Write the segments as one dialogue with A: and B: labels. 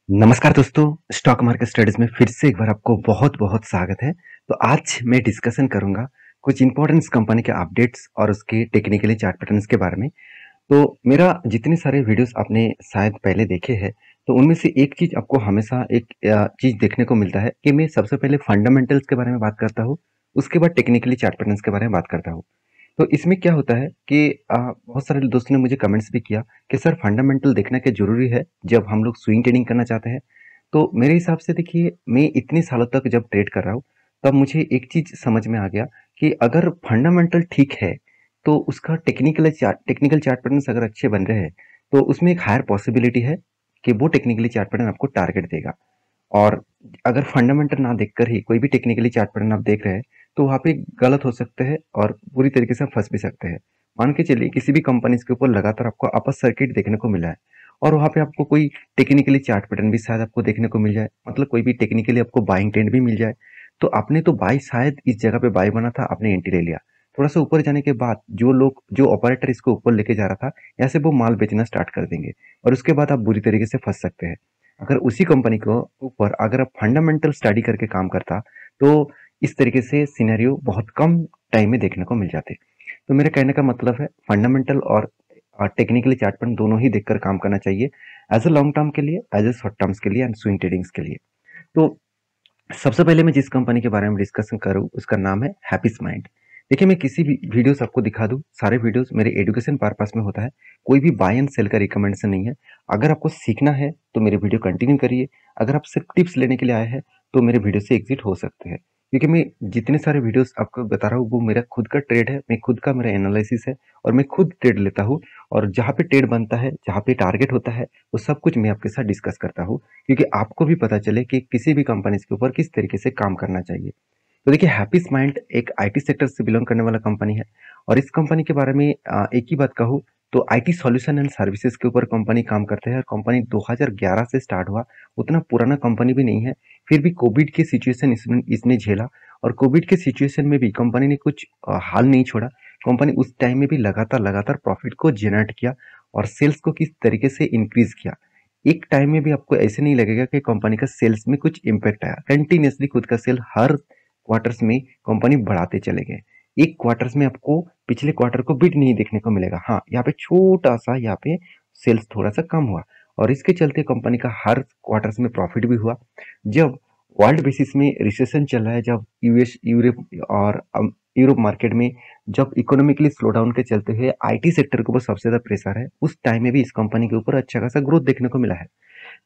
A: नमस्कार दोस्तों, stock market studies में फिर से एक बार आपको बहुत-बहुत स्वागत है। तो आज मैं डिस्कशन करूँगा कुछ इम्पोर्टेंट कंपनी के अपडेट्स और उसके टेक्निकली चार्ट पैटर्न्स के बारे में। तो मेरा जितने सारे वीडियोस आपने शायद पहले देखे हैं, तो उनमें से एक चीज़ आपको हमेशा एक चीज़ देखने को मिलता है कि मैं सबसे पहले फंडामेंटल्स के बारे में बात करता हूँ, उसके बाद टेक्निकली चार्ट पैटर्न्स के बारे में बात करता हूँ। तो इसमें क्या होता है कि बहुत सारे दोस्तों ने मुझे कमेंट्स भी किया कि सर फंडामेंटल देखना क्या ज़रूरी है जब हम लोग स्विंग ट्रेडिंग करना चाहते हैं। तो मेरे हिसाब से देखिए, मैं इतने सालों तक जब ट्रेड कर रहा हूँ, तब मुझे एक चीज़ समझ में आ गया कि अगर फंडामेंटल ठीक है, तो उसका टेक्निकल चार्ट पैटर्न्स अगर अच्छे बन रहे हैं, तो उसमें एक हायर पॉसिबिलिटी है कि वो टेक्निकली चार्ट पैटर्न आपको टारगेट देगा। और अगर फंडामेंटल ना देखकर ही कोई भी टेक्निकली चार्ट पैटर्न आप देख रहे हैं, तो वहाँ पे गलत हो सकते हैं और पूरी तरीके से फंस भी सकते हैं। मान के चलिए किसी भी कंपनी के ऊपर लगातार आपको अपर सर्किट देखने को मिला है और वहाँ पे आपको कोई टेक्निकली चार्ट पैटर्न भी शायद आपको देखने को मिल जाए, मतलब कोई भी टेक्निकली आपको बाइंग ट्रेंड भी मिल जाए। तो आपने तो बाई शायद इस जगह पे बाई बना था, आपने एंट्री ले लिया। थोड़ा सा ऊपर जाने के बाद जो ऑपरेटर इसको ऊपर लेके जा रहा था, यहाँ से वो माल बेचना स्टार्ट कर देंगे और उसके बाद आप बुरी तरीके से फंस सकते हैं। अगर उसी कंपनी को ऊपर अगर आप फंडामेंटल स्टडी करके काम करता, तो इस तरीके से सिनेरियो बहुत कम टाइम में देखने को मिल जाते। तो मेरे कहने का मतलब है फंडामेंटल और टेक्निकली चार्ट पैटर्न दोनों ही देखकर काम करना चाहिए, एज अ लॉन्ग टर्म के लिए, एज अ शॉर्ट टर्म्स के लिए एंड स्विंग ट्रेडिंग्स के लिए। तो सबसे पहले मैं जिस कंपनी के बारे में डिस्कशन करूँ उसका नाम है हैप्पीस्ट माइंड। देखिए, मैं किसी भी वीडियोस आपको दिखा दूँ, सारे वीडियोस मेरे एजुकेशन पर्पस में होता है, कोई भी बाय एंड सेल का रिकमेंडेशन नहीं है। अगर आपको सीखना है तो मेरे वीडियो कंटिन्यू करिए, अगर आप सिर्फ टिप्स लेने के लिए आए हैं तो मेरे वीडियो से एग्जिट हो सकते हैं। क्योंकि मैं जितने सारे वीडियोस आपको बता रहा हूँ वो मेरा खुद का ट्रेड है, मैं खुद का मेरा एनालिसिस है और मैं खुद ट्रेड लेता हूँ। और जहाँ पे ट्रेड बनता है, जहाँ पे टारगेट होता है, वो सब कुछ मैं आपके साथ डिस्कस करता हूँ, क्योंकि आपको भी पता चले कि किसी भी कंपनी के ऊपर किस तरीके से काम करना चाहिए। तो देखिए, हैप्पीस्ट माइंड एक आईटी सेक्टर से बिलोंग करने वाला कंपनी है और इस कंपनी के बारे में एक ही बात कहूँ तो आईटी सॉल्यूशन एंड सर्विसेज के ऊपर कंपनी काम करते हैं और कंपनी 2011 से स्टार्ट हुआ, उतना पुराना कंपनी भी नहीं है। फिर भी कोविड के सिचुएशन इसने इसने झेला और कोविड के सिचुएशन में भी कंपनी ने कुछ हाल नहीं छोड़ा। कंपनी उस टाइम में भी लगातार लगातार प्रॉफिट को जनरेट किया और सेल्स को किस तरीके से इंक्रीज किया। एक टाइम में भी आपको ऐसे नहीं लगेगा कि कंपनी का सेल्स में कुछ इम्पैक्ट आया। कंटिन्यूअसली खुद का सेल हर क्वार्टर्स में कंपनी बढ़ाते चले गए। एक क्वार्टर्स में आपको पिछले क्वार्टर को बीट नहीं देखने को मिलेगा। हाँ, यहाँ पे छोटा सा यहाँ पे सेल्स थोड़ा सा कम हुआ और इसके चलते कंपनी का हर क्वार्टर्स में प्रॉफिट भी हुआ। जब वर्ल्ड बेसिस में रिसेशन चल रहा है, जब यूएस यूरोप और यूरोप मार्केट में जब इकोनॉमिकली स्लो डाउन के चलते हुए आईटी सेक्टर के ऊपर सबसे ज्यादा प्रेशर है, उस टाइम में भी इस कंपनी के ऊपर अच्छा खासा ग्रोथ देखने को मिला है।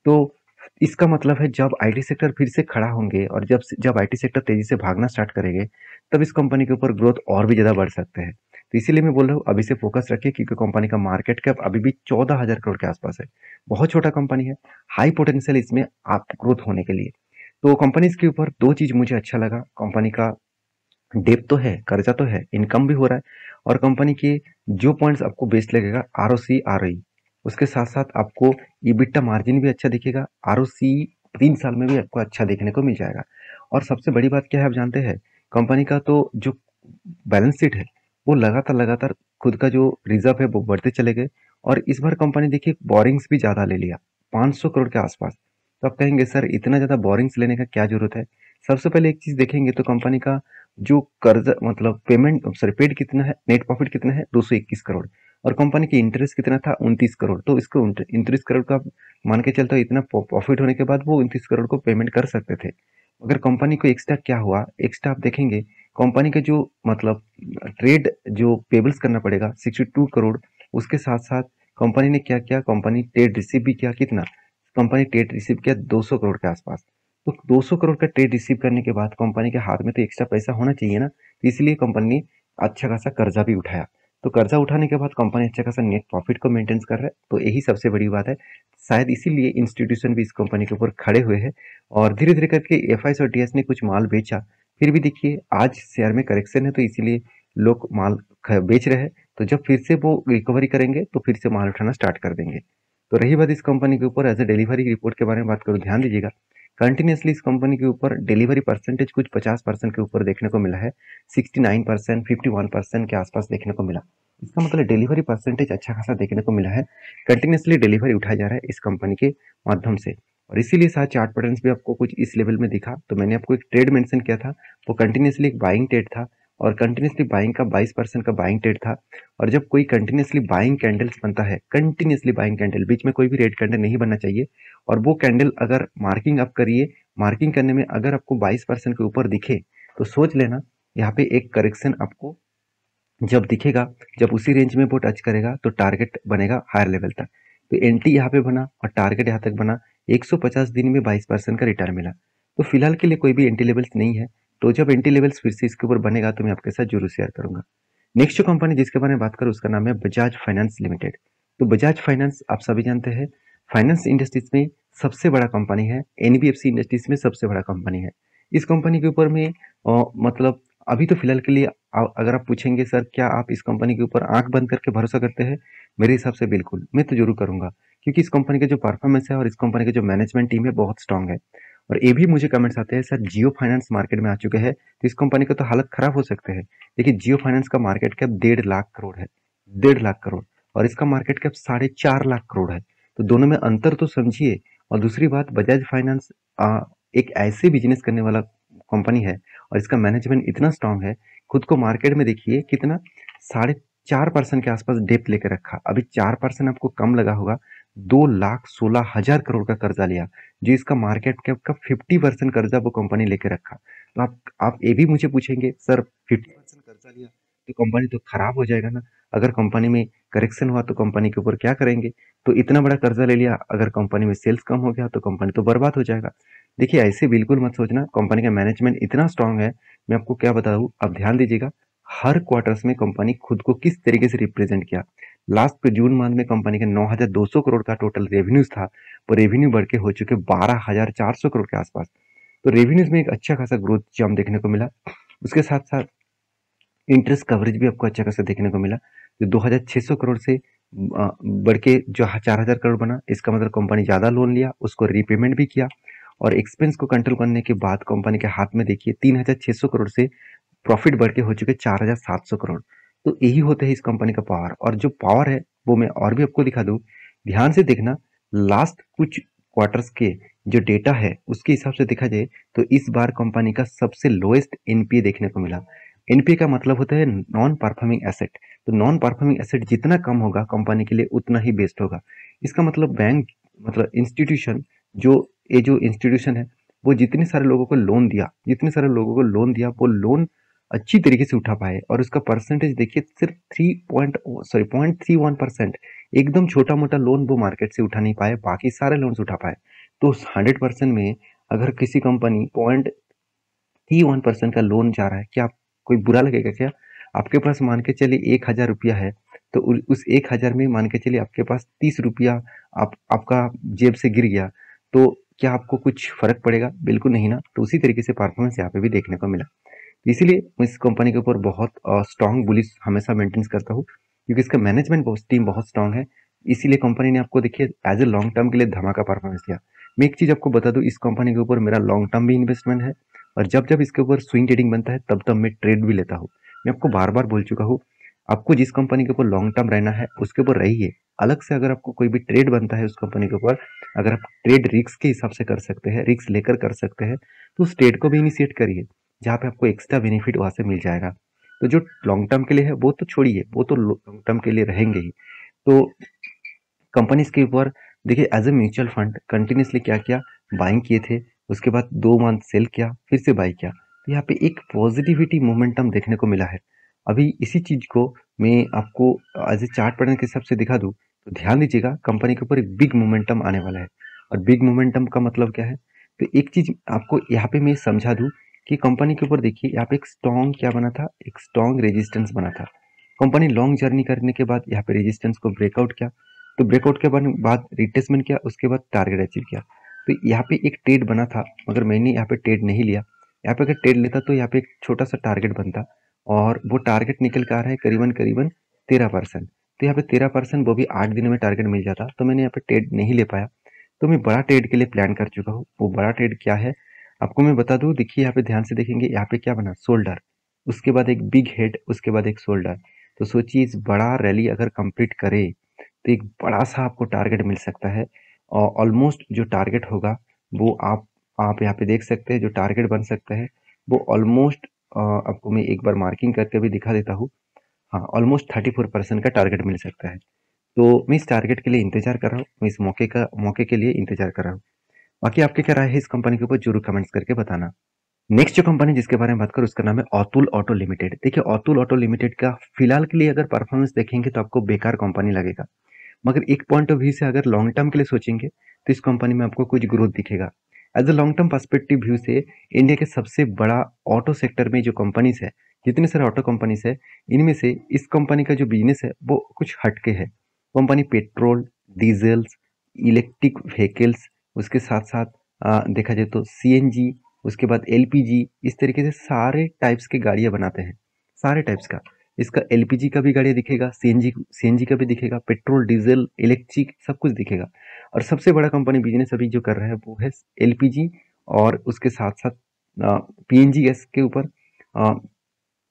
A: तो इसका मतलब है जब आईटी सेक्टर फिर से खड़ा होंगे और जब आईटी सेक्टर तेजी से भागना स्टार्ट करेंगे, तब इस कंपनी के ऊपर ग्रोथ और भी ज्यादा बढ़ सकते हैं। तो इसीलिए मैं बोल रहा हूँ अभी से फोकस रखिए, क्योंकि कंपनी का मार्केट कैप अभी भी 14,000 करोड़ के आसपास है। बहुत छोटा कंपनी है, हाई पोटेंशियल इसमें आप ग्रोथ होने के लिए। तो कंपनीज के ऊपर दो चीज मुझे अच्छा लगा, कंपनी का डेप तो है, कर्जा तो है, इनकम भी हो रहा है और कंपनी के जो पॉइंट्स आपको बेस्ट लगेगा, आरओसी आरओई, उसके साथ साथ आपको ईबिटा मार्जिन भी अच्छा दिखेगा। आरओसी 3 साल में भी आपको अच्छा देखने को मिल जाएगा। और सबसे बड़ी बात क्या है आप जानते हैं, कंपनी का तो जो बैलेंस शीट है वो लगातार लगातार खुद का जो रिजर्व है वो बढ़ते चले गए और इस बार कंपनी देखिए बोरिंग्स भी ज़्यादा ले लिया, 500 करोड़ के आसपास। तो आप कहेंगे सर इतना ज़्यादा बोरिंग्स लेने का क्या जरूरत है। सबसे पहले एक चीज़ देखेंगे तो कंपनी का जो कर्ज मतलब पेमेंट सॉरी पेड कितना है, नेट प्रॉफिट कितना है, 221 करोड़, और कंपनी की इंटरेस्ट कितना था, 29 करोड़। तो इसको 29 करोड़ का मान के चलता, इतना प्रॉफिट होने के बाद वो 29 करोड़ को पेमेंट कर सकते थे। अगर कंपनी को एक्स्ट्रा क्या हुआ, एक्स्ट्रा आप देखेंगे कंपनी के जो मतलब ट्रेड जो पेबल्स करना पड़ेगा 62 करोड़। उसके साथ साथ कंपनी ने क्या किया, कंपनी ट्रेड रिसीव भी किया, कितना कंपनी ट्रेड रिसीव किया, 200 करोड़ के आसपास। तो 200 करोड़ का ट्रेड रिसीव करने के बाद कंपनी के हाथ में तो एक्स्ट्रा पैसा होना चाहिए ना, तो इसलिए कंपनी ने अच्छा खासा कर्जा भी उठाया। तो कर्जा उठाने के बाद कंपनी अच्छा खासा नेट प्रॉफिट को मेंटेन कर रहा है, तो यही सबसे बड़ी बात है। शायद इसीलिए इंस्टीट्यूशन भी इस कंपनी के ऊपर खड़े हुए हैं और धीरे धीरे करके एफआईएस और टीएस ने कुछ माल बेचा। फिर भी देखिए आज शेयर में करेक्शन है, तो इसीलिए लोग माल बेच रहे हैं। तो जब फिर से वो रिकवरी करेंगे तो फिर से माल उठाना स्टार्ट कर देंगे। तो रही बात इस कंपनी के ऊपर एज ए डिलीवरी रिपोर्ट के बारे में बात करूँ, ध्यान दीजिएगा, कंटिन्यूसली इस कंपनी के ऊपर डिलीवरी परसेंटेज कुछ 50% के ऊपर देखने को मिला है। 69%, 51% के आसपास देखने को मिला। इसका मतलब डिलीवरी परसेंटेज अच्छा खासा देखने को मिला है। कंटिन्यूसली डिलीवरी उठाया जा रहा है इस कंपनी के माध्यम से। और इसीलिए शायद चार्ट पैटर्न्स भी आपको कुछ इस लेवल में दिखा। तो मैंने आपको एक ट्रेड मेंशन किया था, वो कंटिन्यूअसली एक बाइंग ट्रेड था और कंटिन्यूअसली बाइंग का 22% का बाइंग ट्रेड था। और जब कोई कंटिन्यूअसली बाइंग कैंडल्स बनता है, कंटिन्यूअसली बाइंग कैंडल, बीच में कोई भी रेड कैंडल नहीं बनना चाहिए, और वो कैंडल अगर मार्किंग आप करिए, मार्किंग करने में अगर आपको 22% के ऊपर दिखे तो सोच लेना यहाँ पे एक करेक्शन आपको जब दिखेगा, जब उसी रेंज में वो टच करेगा तो टारगेट बनेगा हायर लेवल तक। तो एंट्री यहाँ पे बना और टारगेट यहाँ तक बना, 150 दिन में 22% का रिटर्न मिला। तो फिलहाल के लिए कोई भी एंट्री लेवल्स नहीं है। तो जब एंट्री लेवल्स फिर से इसके ऊपर बनेगा तो मैं आपके साथ जरूर शेयर करूंगा। नेक्स्ट जो कंपनी जिसके बारे में बात करूँ उसका नाम है बजाज फाइनेंस लिमिटेड। तो बजाज फाइनेंस आप सभी जानते हैं फाइनेंस इंडस्ट्रीज में सबसे बड़ा कंपनी है, एनबीएफसी इंडस्ट्रीज में सबसे बड़ा कंपनी है। इस कंपनी के ऊपर में मतलब अभी तो फिलहाल के लिए अगर आप पूछेंगे सर क्या आप इस कंपनी के ऊपर आंख बंद करके भरोसा करते हैं, मेरे हिसाब से बिल्कुल, मैं तो जरूर करूंगा, क्योंकि इस कंपनी का जो परफॉर्मेंस है और इस कंपनी का जो मैनेजमेंट टीम है बहुत स्ट्रांग है। और ये भी मुझे कमेंट्स आते हैं सर जियो फाइनेंस मार्केट में आ चुके हैं तो इस कंपनी का तो हालत खराब हो सकते हैं। देखिए जियो फाइनेंस का मार्केट कैप 1.5 लाख करोड़ है, 1.5 लाख करोड़, और इसका मार्केट कैप 4.5 लाख करोड़ है। तो दोनों में अंतर तो समझिए। और दूसरी बात, बजाज फाइनेंस एक ऐसे बिजनेस करने वाला कंपनी है और इसका मैनेजमेंट इतना स्ट्रांग है, खुद को मार्केट में देखिए कितना 4.5% के आसपास डेप्थ लेकर रखा। अभी 4% आपको कम लगा होगा, 2,16,000 करोड़ का कर्जा लिया, जो इसका मार्केट कैप का 50% कर्जा वो कंपनी लेकर रखा। तो आप ये भी मुझे पूछेंगे सर 50% कर्जा लिया तो कंपनी तो खराब हो जाएगा ना, अगर कंपनी में करेक्शन हुआ तो कंपनी के ऊपर क्या करेंगे। तो इतना बड़ा कर्जा ले लिया, अगर कंपनी में सेल्स कम हो गया तो कंपनी तो बर्बाद हो जाएगा। देखिए ऐसे बिल्कुल मत सोचना, कंपनी का मैनेजमेंट इतना स्ट्रांग है, मैं आपको क्या बताऊं, आप ध्यान दीजिएगा। हर क्वार्टर्स में कंपनी खुद को किस तरीके से रिप्रेजेंट किया। लास्ट पे जून मंथ में कंपनी का 9,200 करोड़ का टोटल रेवेन्यूज था, वो रेवेन्यू बढ़ के हो चुके 12,400 करोड़ के आसपास। तो रेवेन्यूज में एक अच्छा खासा ग्रोथ जंप देखने को मिला। उसके साथ साथ इंटरेस्ट कवरेज भी आपको अच्छा खासा देखने को मिला, जो 2,600 करोड़ से बढ़ के जो 4,000 करोड़ बना। इसका मतलब कंपनी ज़्यादा लोन लिया, उसको रीपेमेंट भी किया, और एक्सपेंस को कंट्रोल करने के बाद कंपनी के हाथ में देखिए 3,600 करोड़ से प्रॉफिट बढ़ के हो चुके 4,700 करोड़। तो यही होता है इस कंपनी का पावर, और जो पावर है वो मैं और भी आपको दिखा दूं, ध्यान से देखना। लास्ट कुछ क्वार्टर्स के जो डेटा है उसके हिसाब से देखा जाए तो इस बार कंपनी का सबसे लोएस्ट एनपीए देखने को मिला। एनपीए का मतलब होता है नॉन परफॉर्मिंग एसेट। तो नॉन परफॉर्मिंग एसेट जितना कम होगा कंपनी के लिए उतना ही बेस्ट होगा। इसका मतलब बैंक, मतलब इंस्टीट्यूशन, जो ये जो इंस्टीट्यूशन है वो जितने सारे लोगों को लोन दिया, जितने सारे लोगों को लोन दिया वो लोन अच्छी तरीके से उठा पाए, और उसका परसेंटेज देखिए सिर्फ 0.31%। एकदम छोटा मोटा लोन वो मार्केट से उठा नहीं पाए, बाकी सारे लोन उठा पाए। तो 100% में अगर किसी कंपनी 0.31% का लोन जा रहा है, क्या कोई बुरा लगेगा क्या? आपके पास मान के चलिए 1,000 रुपया है, तो उस 1,000 में मान के चलिए आपके पास 30 रुपया आपका जेब से गिर गया, तो क्या आपको कुछ फर्क पड़ेगा? बिल्कुल नहीं ना। तो उसी तरीके से परफॉर्मेंस यहाँ पे भी देखने को मिला। इसीलिए मैं इस कंपनी के ऊपर बहुत स्ट्रांग बुलिश हमेशा मेंटेन करता हूँ, क्योंकि इसका मैनेजमेंट टीम बहुत स्ट्रांग है। इसीलिए कंपनी ने आपको देखिए एज ए लॉन्ग टर्म के लिए धमाका परफॉर्मेंस दिया। मैं एक चीज आपको बता दूं, इस कंपनी के ऊपर मेरा लॉन्ग टर्म भी इन्वेस्टमेंट है, और जब जब इसके ऊपर स्विंग ट्रेडिंग बनता है तब तब मैं ट्रेड भी लेता हूँ। मैं आपको बार बार बोल चुका हूँ, आपको जिस कंपनी के ऊपर लॉन्ग टर्म रहना है उसके ऊपर रहिए। अलग से अगर आपको कोई भी ट्रेड बनता है उस कंपनी के ऊपर, अगर आप ट्रेड रिस्क के हिसाब से कर सकते हैं, रिस्क लेकर कर सकते हैं, तो उस ट्रेड को भी इनिशिएट करिए, जहाँ पे आपको एक्स्ट्रा बेनिफिट वहां से मिल जाएगा। तो जो लॉन्ग टर्म के लिए है वो तो छोड़िए, वो तो लॉन्ग टर्म के लिए रहेंगे ही। तो कंपनीज के ऊपर देखिए as a mutual fund continuously क्या किया, बाइंग किए थे, उसके बाद 2 मंथ सेल किया, फिर से बाई किया। तो यहाँ पे एक पॉजिटिविटी मोमेंटम देखने को मिला है। अभी इसी चीज को मैं आपको एज ए चार्ट पैटर्न के हिसाब से दिखा दूं, तो ध्यान दीजिएगा कंपनी के ऊपर एक बिग मोमेंटम आने वाला है। और बिग मोमेंटम का मतलब क्या है, तो एक चीज आपको यहाँ पे मैं समझा दूं कि कंपनी के ऊपर देखिए यहाँ पे एक स्ट्रॉन्ग क्या बना था, एक स्ट्रॉन्ग रेजिस्टेंस बना था। कंपनी लॉन्ग जर्नी करने के बाद यहाँ पे रेजिस्टेंस को ब्रेकआउट किया, तो ब्रेकआउट के बाद रिट्रेसमेंट किया, उसके बाद टारगेट अचीव किया। तो यहाँ पे एक ट्रेड बना था, मगर मैंने यहाँ पे ट्रेड नहीं लिया। यहाँ पे अगर ट्रेड लेता तो यहाँ पे एक छोटा सा टारगेट बनता, और वो टारगेट निकल के आ रहा है करीबन करीबन 13%। तो यहाँ पे 13%, वो भी 8 दिन में टारगेट मिल जाता, तो मैंने यहाँ पे ट्रेड नहीं ले पाया। तो मैं बड़ा ट्रेड के लिए प्लान कर चुका हूँ। वो बड़ा ट्रेड क्या है आपको मैं बता दूं, देखिए यहाँ पे ध्यान से देखेंगे, यहाँ पे क्या बना, शोल्डर, उसके बाद एक बिग हेड, उसके बाद एक शोल्डर। तो सोचिए इस बड़ा रैली अगर कंप्लीट करे तो एक बड़ा सा आपको टारगेट मिल सकता है। ऑलमोस्ट जो टारगेट होगा वो आप यहाँ पे देख सकते हैं, जो टारगेट बन सकता है वो ऑलमोस्ट आपको मैं एक बार मार्किंग करके भी दिखा देता हूँ। हाँ, ऑलमोस्ट 34% का टारगेट मिल सकता है। तो मैं इस टारगेट के लिए इंतजार कर रहा हूँ, मैं इस मौके के लिए इंतजार कर रहा हूँ। बाकी आपकी क्या राय है इस कंपनी के ऊपर, जरूर कमेंट्स करके बताना। नेक्स्ट जो कंपनी जिसके बारे में बात करूं उसका नाम है अतुल ऑटो लिमिटेड। देखिए अतुल ऑटो लिमिटेड का फिलहाल के लिए अगर परफॉर्मेंस देखेंगे तो आपको बेकार कंपनी लगेगा, मगर एक पॉइंट ऑफ व्यू से अगर लॉन्ग टर्म के लिए सोचेंगे तो इस कंपनी में आपको कुछ ग्रोथ दिखेगा। As a long term perspective view से इंडिया के सबसे बड़ा ऑटो सेक्टर में जो कंपनीज है, जितने सारे ऑटो कंपनीज है, इनमें से इस कंपनी का जो बिजनेस है वो कुछ हटके है। Company petrol, diesels, electric vehicles, उसके साथ साथ देखा जाए तो सीएनजी, उसके बाद एलपीजी, इस तरीके से सारे टाइप्स की गाड़ियां बनाते हैं, सारे टाइप्स का। इसका एलपीजी का भी गाड़ी दिखेगा, सीएनजी का भी दिखेगा, पेट्रोल, डीजल, इलेक्ट्रिक सब कुछ दिखेगा। और सबसे बड़ा कंपनी बिजनेस अभी जो कर रहा है वो है एलपीजी, और उसके साथ साथ पीएनजी गैस के ऊपर,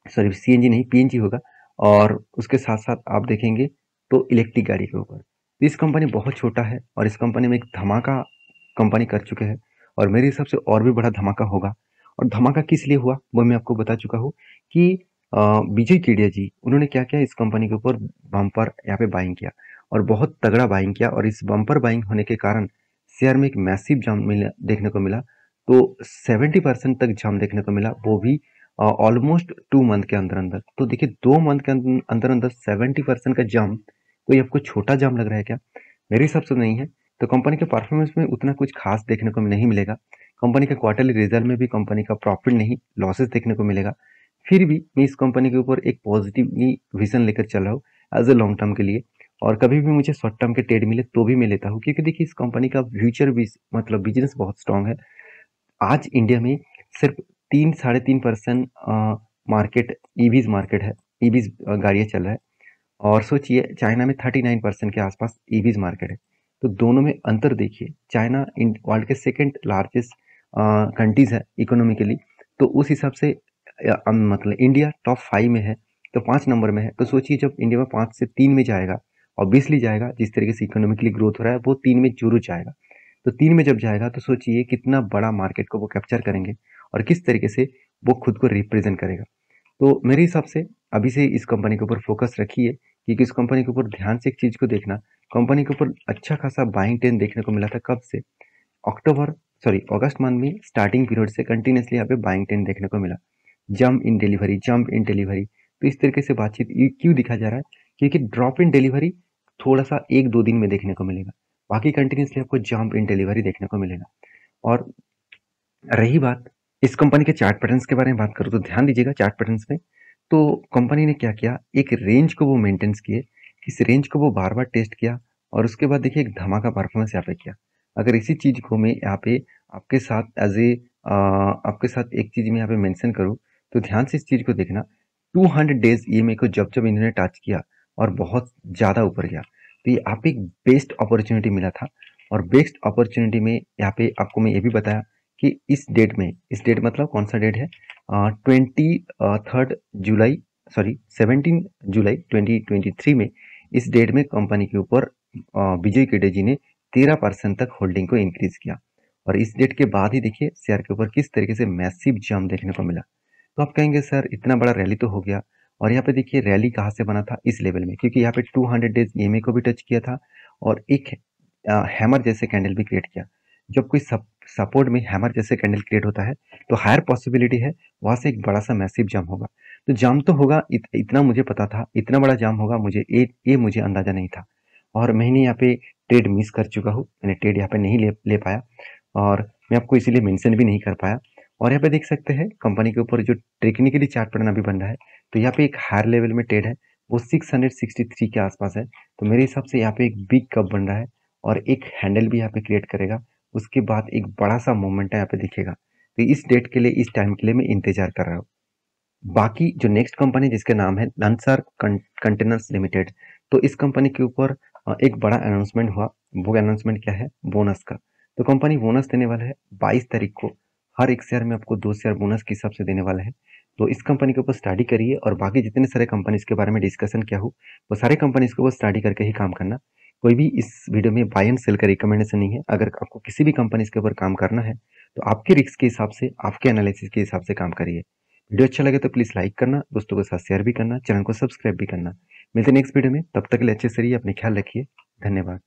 A: सॉरी सीएनजी नहीं पीएनजी होगा, और उसके साथ साथ आप देखेंगे तो इलेक्ट्रिक गाड़ी के ऊपर। इस कंपनी बहुत छोटा है और इस कंपनी में एक धमाका कंपनी कर चुके हैं, और मेरे हिसाब से और भी बड़ा धमाका होगा। और धमाका किस लिए हुआ वो मैं आपको बता चुका हूँ कि विजय केडिया जी उन्होंने क्या किया, इस कंपनी के ऊपर बम्पर यहाँ पे बाइंग किया, और बहुत तगड़ा बाइंग किया, और इस बम्पर बाइंग होने के कारण शेयर में एक मैसिव जंप मिला, देखने को मिला। तो 70% तक जंप देखने को मिला, वो भी ऑलमोस्ट 2 मंथ के अंदर अंदर। तो देखिए 2 मंथ के अंदर अंदर 70% का जंप, कोई आपको छोटा जंप लग रहा है क्या? मेरे हिसाब से नहीं है। तो कंपनी के परफॉर्मेंस में उतना कुछ खास देखने को नहीं मिलेगा। कंपनी के क्वार्टरली रिजल्ट में भी कंपनी का प्रॉफिट नहीं, लॉसेस देखने को मिलेगा। फिर भी मैं इस कंपनी के ऊपर एक पॉजिटिव विजन लेकर चल रहा हूँ एज ए लॉन्ग टर्म के लिए। और कभी भी मुझे शॉर्ट टर्म के ट्रेड मिले तो भी मैं लेता हूँ, क्योंकि देखिए इस कंपनी का फ्यूचर भी मतलब बिजनेस बहुत स्ट्रांग है। आज इंडिया में सिर्फ 3-3.5% मार्केट ईवीज मार्केट है, ईवीज गाड़ियाँ चल रहा है। और सोचिए चाइना में 39% के आसपास ईवीज मार्केट है। तो दोनों में अंतर देखिए, चाइना वर्ल्ड के सेकेंड लार्जेस्ट कंट्रीज है इकोनॉमिकली, तो उस हिसाब से मतलब इंडिया टॉप 5 में है, तो 5 नंबर में है। तो सोचिए जब इंडिया में 5 से 3 में जाएगा, ऑब्वियसली जाएगा, जिस तरीके से इकोनॉमिकली ग्रोथ हो रहा है वो 3 में जरूर जाएगा। तो 3 में जब जाएगा तो सोचिए कितना बड़ा मार्केट को वो कैप्चर करेंगे, और किस तरीके से वो खुद को रिप्रेजेंट करेगा। तो मेरे हिसाब से अभी से इस कंपनी के ऊपर फोकस रखिए, क्योंकि इस कंपनी के ऊपर ध्यान से एक चीज को देखना, कंपनी के ऊपर अच्छा खासा बाइंग ट्रेंड देखने को मिला था। कब से? अक्टूबर, सॉरी अगस्त मंथ में स्टार्टिंग पीरियड से कंटिन्यूसली यहाँ पे बाइंग ट्रेंड देखने को मिला। Jump in delivery, jump in delivery. तो इस तरीके से बातचीत क्यों दिखा जा रहा है? क्योंकि ड्रॉप इन डिलीवरी थोड़ा सा 1-2 दिन में देखने को मिलेगा, बाकी कंटिन्यूसली आपको जंप इन डिलीवरी देखने को मिलेगा। और रही बात इस कंपनी के चार्ट पैटर्न्स के बारे में बात करूँ तो ध्यान दीजिएगा चार्ट पैटर्न्स में। तो कंपनी ने क्या किया, एक रेंज को वो मेंटेन्स किए, इस रेंज को वो बार बार टेस्ट किया, और उसके बाद देखिए एक धमाका परफॉर्मेंस यहाँ पे किया। अगर इसी चीज को मैं यहाँ पे आपके साथ एज ए आपके साथ एक चीज मैं यहाँ पे मेंशन करूँ, तो ध्यान से इस चीज को देखना। 200 डेज ईएमए को जब जब इन्होंने टच किया और बहुत ज्यादा ऊपर गया, तो ये आप एक बेस्ट अपॉर्चुनिटी मिला था। और बेस्ट अपॉर्चुनिटी में यहाँ पे आपको मैं ये भी बताया कि इस डेट मतलब कौन सा डेट है, 23 जुलाई, सॉरी 17 जुलाई 2023 में, इस डेट में कंपनी के ऊपर विजय केडिया जी ने 13% तक होल्डिंग को इंक्रीज किया। और इस डेट के बाद ही देखिए शेयर के ऊपर किस तरीके से मैसिव जंप देखने को मिला। तो आप कहेंगे सर इतना बड़ा रैली तो हो गया, और यहाँ पे देखिए रैली कहाँ से बना था, इस लेवल में, क्योंकि यहाँ पे 200 डेज ईएमए को भी टच किया था, और एक हैमर जैसे कैंडल भी क्रिएट किया। जब कोई सपोर्ट में हैमर जैसे कैंडल क्रिएट होता है तो हायर पॉसिबिलिटी है वहां से एक बड़ा सा मैसिव जंप होगा। तो जंप तो होगा, इतना मुझे पता था, इतना बड़ा जंप होगा, मुझे ये मुझे अंदाजा नहीं था। और मैंने यहाँ पे ट्रेड मिस कर चुका हूँ, मैंने ट्रेड यहाँ पे नहीं ले पाया, और मैं आपको इसीलिए मेंशन भी नहीं कर पाया। और यहाँ पे देख सकते हैं कंपनी के ऊपर जो टेक्निकली चार्ट पैटर्न अभी बन रहा है, तो यहाँ पे एक हायर लेवल में ट्रेड है, वो 663 के आसपास है। तो मेरे हिसाब से यहाँ पे एक बिग कप बन रहा है, और एक हैंडल भी यहाँ पे क्रिएट करेगा, उसके बाद एक बड़ा सा मोमेंट यहाँ पे दिखेगा। तो इस डेट के लिए, इस टाइम के लिए मैं इंतजार कर रहा हूँ। बाकी जो नेक्स्ट कंपनी जिसका नाम है लंसार कंटेनर्स लिमिटेड, तो इस कंपनी के ऊपर एक बड़ा अनाउंसमेंट हुआ। वो अनाउंसमेंट क्या है? बोनस का। तो कंपनी बोनस देने वाला है 22 तारीख को, हर एक शेयर में आपको 2 शेयर बोनस के हिसाब से देने वाला है। तो इस कंपनी के ऊपर स्टडी करिए, और बाकी जितने सारे कंपनीज के बारे में डिस्कशन किया हो वो सारे कंपनीज के ऊपर स्टडी करके ही काम करना, कोई भी इस वीडियो में बाय एंड सेल का रिकमेंडेशन नहीं है। अगर आपको किसी भी कंपनी के ऊपर काम करना है तो आपके रिस्क के हिसाब से, आपके एनालिसिस के हिसाब से काम करिए। वीडियो अच्छा लगे तो प्लीज़ लाइक करना, दोस्तों के साथ शेयर भी करना, चैनल को सब्सक्राइब भी करना। मिलते हैं नेक्स्ट वीडियो में, तब तक के लिए अच्छे से रहिए, अपने ख्याल रखिए। धन्यवाद।